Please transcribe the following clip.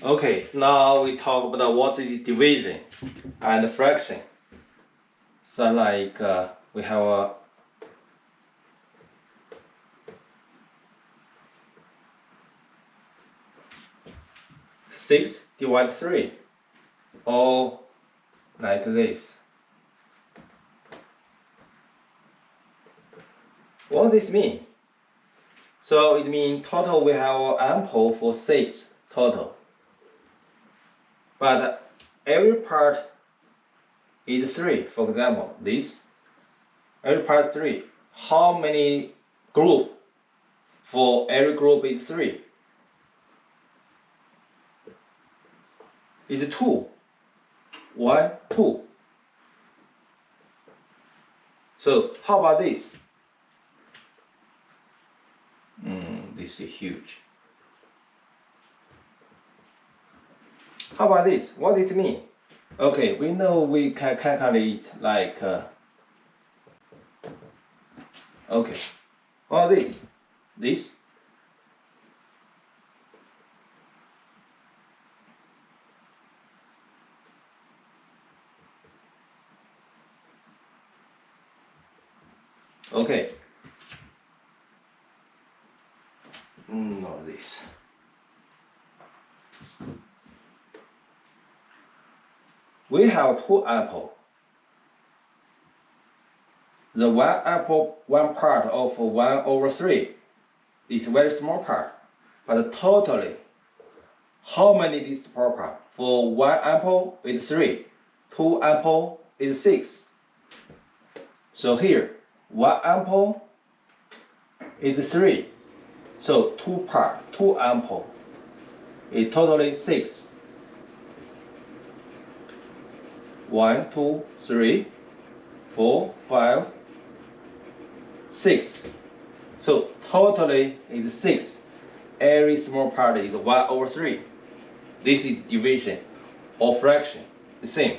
Okay, now we talk about what is division and fraction. So like we have a 6 divided 3, or like this. What does this mean? So it means total we have ample for 6 total. But every part is 3. For example, this. Every part 3. How many group for every group is 3? It's 2. 1, 2. So how about this? This is huge. How about this? What does it mean? Okay, we know we can calculate like okay. What this? This. Okay. Not this. We have 2 apples. The one apple, one part of 1/3 is very small part, but totally, how many is small part? For 1 apple is 3, 2 apple is 6. So here, 1 apple is 3. So 2 part, 2 apple is totally 6. 1, 2, 3, 4, 5, 6. So totally is 6. Every small part is 1/3. This is division or fraction. The same.